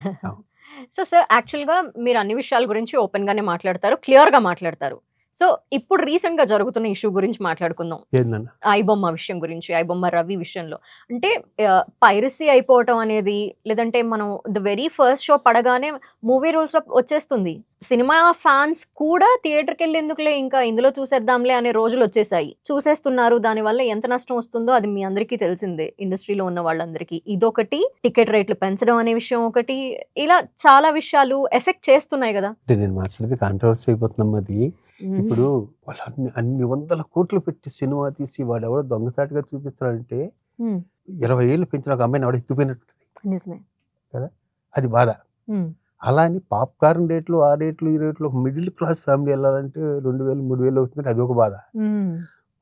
అవును. So, sir యాక్చువల్‌గా మీరు అన్ని విషయాల గురించి ఓపెన్‌గానే మాట్లాడతారు. క్లియర్‌గా మాట్లాడతారు. సో, ఇప్పుడు రీసెంట్‌గా జరుగుతున్న ఇష్యూ గురించి మాట్లాడుకుందాం. ఏందన్నా? ఐబొమ్మ విషయం గురించి, ఐబొమ్మ రవి విషయంలో. అంటే పైరసీ అయిపోవటం అనేది, లేదంటే మనం ద వెరీ ఫస్ట్ షో పడగానే మూవీ రూల్స్‌లో వచ్చేస్తుంది. సినిమా ఫాన్స్ కూడా థియేటర్‌కెళ్ళి ఇంకా ఇందులో చూసేద్దాంలే అనే రోజులొచ్చేసాయి. చూసేస్తున్నారు. దానివల్ల ఎంత నష్టం వస్తుందో అది మీ అందరికీ తెలిసిందే. ఇండస్ట్రీలో ఉన్న వాళ్ళందరికీ. ఇదొకటి, టికెట్ రేట్లు పెంచడం అనే విషయం ఒకటి, ఇలా చాలా విషయాలు ఎఫెక్ట్ చేస్తున్నాయి గదా! అంటే నేను మాట్లాడేది కాంట్రవర్సీ అయిపోతుందమ్మా అది. హ్మ్. ఇప్పుడు వాళ్ళు అన్ని వందల కోట్లు పెట్టి సినిమా తీసి వాడెవడో దొంగచాటుగా చూపిస్తున్నాడంటే హ్మ్. 20 ఏళ్ళు పెంచిన ఒక అమ్మాయిని ఎవడో ఎత్తుకుపోయినట్టు నిజమే. కదా! అది బాధ. హ్మ్. అలా అని పాప్‌కార్న్ రేట్లు, ఆ రేట్లు, ఈ రేట్లు ఒక మిడిల్ క్లాస్ ఫ్యామిలీ ఎళ్ళాలంటే 2000, 3000 అవుతుందంటే అదొక బాధ. హ్మ్.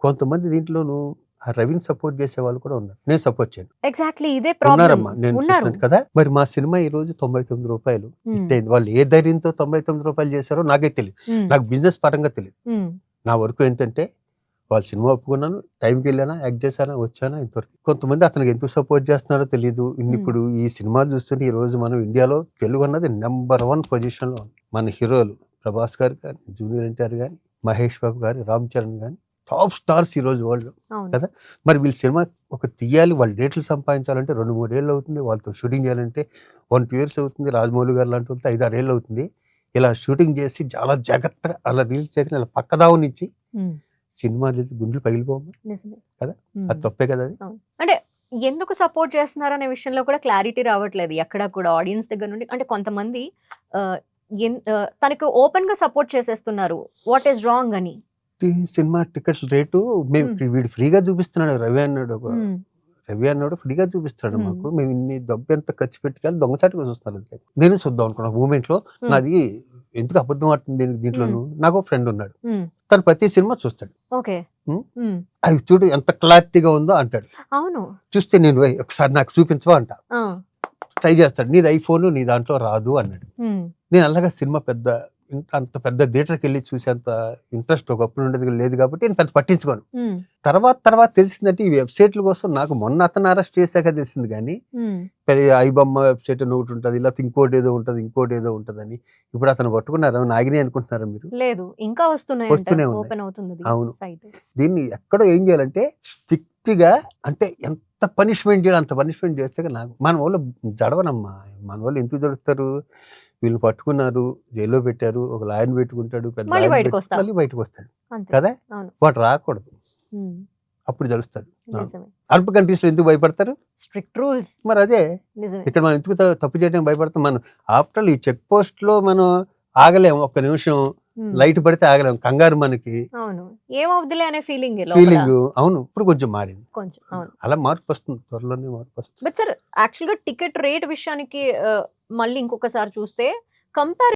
కొంతమంది దీంట్లోనూ ఆ రవిని సపోర్ట్ చేసేవాళ్ళు కూడా ఉన్నారు. నేను సపోర్ట్ చేయను. ఎగ్జాక్ట్‌లీ ఇదే ప్రాబ్లమ్. ఉన్నారమ్మా. నేను ఉన్నారు. చెప్తున్నాను కదా! మరి మా సినిమా ఈరోజు రూ. 99 హ్మ్. హిట్ అయింది. వాళ్ళు ఏ ధైర్యంతో రూ. 99 చేశారో నాకే తెలీదు. హ్మ్. నాకు బిజినెస్ పరంగా తెలీదు. హ్మ్. నా వరకు ఏంటంటే వాళ్ళ సినిమా ఒప్పుకున్నాను. టైంకెళ్ళానా, యాక్ట్ చేశానా, వచ్చానా ఇంతవరకు. కొంతమంది అతనికి ఎందుకు సపోర్ట్ చేస్తున్నారో తెలీదు. హ్మ్. ఇప్పుడు ఈ సినిమాలు చూస్తుంటే ఈరోజు మనం ఇండియాలో తెలుగు అన్నది నంబర్ 1 పొజిషన్‌లో ఉంది. మన హీరోలు ప్రభాస్ గారు కానీ, జూనియర్ ఎన్టీఆర్ గాని, మహేష్ బాబు గారు, రామ్ చరణ్ గాని టాప్ స్టార్స్ ఈరోజు వరల్డ్‌లో అవును. కదా! మరి వీళ్ళు సినిమా ఒక తీయాలి, వాళ్ళు డేట్లు సంపాదించాలంటే 2, 3 ఏళ్ళు అవుతుంది. వాళ్ళతో షూటింగ్ చేయాలంటే 1, 2 ఇయర్స్ అవుతుంది. రాజమౌళి గారు లాంటి వాళ్ళతో 5, 6 ఏళ్ళు అవుతుంది. ఇలా షూటింగ్ చేసి చాలా జాగ్రత్తగా అలా రిలీజ్ చేయగానే ఇలా పక్కదావ నుంచి హ్మ్. సినిమా రిలీజ్ గుండెలు పగిలిపోవమ్మా నిజమే. కదా! హ్మ్. అది తప్పే కదా అది. అవును. అంటే ఎందుకు సపోర్ట్ చేస్తున్నారనే విషయంలో కూడా క్లారిటీ రావట్లేదు. ఎక్కడ కూడా ఆడియన్స్ దగ్గర నుండి అంటే కొంతమంది ఆహ్, తనకు ఓపెన్‌గా సపోర్ట్ చేసేస్తున్నారు. వాట్ ఈస్ రాంగ్ అని. సినిమా టికెట్స్ రేటు మేము హ్మ్. వీడు ఫ్రీగా చూపిస్తున్నాడు హ్మ్. రవి అన్నాడు ఫ్రీగా చూపిస్తున్నాడు హ్మ్. మాకు. మేము ఇన్ని డబ్బు ఎంత ఖర్చు పెట్టుకెళ్ళి దొంగసాటుగా చూస్తాను అంతే. నేను చూద్దాం అనుకున్నా మూవ్‌మెంట్‌లో హ్మ్. నాది ఎందుకు అబద్ధం ఆడుతుంది హ్మ్. దీంట్లోను. నాకు ఫ్రెండ్ ఉన్నాడు. హ్మ్. తను ప్రతి సినిమా చూస్తాడు. ఓకే. హ్మ్. హ్మ్. అది చూడు ఎంత క్లారిటీగా ఉందో అంటాడు. అవును. చూస్తే నేను "ఏయ్! ఒకసారి నాకు చూపించవా" అంటా. ఆ! ట్రై చేస్తాడు. "నీది ఐఫోను నీ దాంట్లో రాదు" అన్నాడు. హ్మ్. నేను అలాగా సినిమా అంత పెద్ద థియేటర్‌కెళ్ళి చూసేంత ఇంట్రెస్ట్ ఒకప్పుడు ఉండేది లేదు కాబట్టి నేను పెద్ద పట్టించుకోను. హ్మ్. తర్వాత తెలిసిందంటే ఈ వెబ్‌సైట్‌ల కోసం నాకు మొన్న అతన్ని అరెస్ట్ చేశాక తెలిసింది గానీ, హ్మ్. ఐబొమ్మ వెబ్‌సైట్ అని ఒకటుంటది. లేకపోతే ఇంకోటేదో ఉంటదని. ఇప్పుడు అతన్ని పట్టుకున్నారా? నాగిని అనుకుంటున్నారా మీరు? లేదు. ఇంకా వస్తున్నాయంట. వస్తూనే ఉన్నాయి. ఓపెన్ అవుతుందది అవును. సైట్. దీన్ని ఎక్కడో ఏం చేయాలంటే స్ట్రిక్ట్‌గా అంటే ఎంత పనిష్మెంట్ చేయాలో అంత పనిష్మెంట్ చేస్తే నాకు మనవోళ్ళు జడవనమ్మా. మనవోళ్ళు ఎందుకు జడుస్తారు? వీళ్ళు పట్టుకున్నారు, జైల్‌లో పెట్టారు. ఒక లాయర్‌ని పెట్టుకుంటాడు. పెద్ద మళ్ళీ లాయర్‌ని పెట్టి బయటకొస్తా. మళ్ళీ బయటకొస్తాడు. అంతే. కదా! అవును. వాడు రాకూడదు. హ్మ్. అప్పుడు జలుస్తాడు. అవును. నిజమే. అరబ్ కంట్రీస్‌లో ఎందుకు భయపడతారు? Strict rules. మరదే. నిజమే. ఇక్కడ మనం ఎందుకు తప్పు చేయడానికి భయపడతాం? మనం ఆఫ్టర్ ఆల్ ఈ చెక్ పోస్ట్‌లో మనం ఆగలేము. ఒక్క నిమిషం హ్మ్. లైట్ పడితే ఆగలేము. కంగారు మనకి. అవును. ఏమవుద్దిలే అనే ఫీలింగే లోపల. ఫీలింగు అవును. ఇప్పుడు కొంచెం మారింది. కొంచెం. అవును. అలా మార్పొస్తుంది. త్వరలోనే మార్పొస్తుంది. బట్ సార్ యాక్చువల్‌గా టికెట్ రేట్ విషయానికి మళ్ళీ ఇంకొకసారి చూస్తే కంపేర్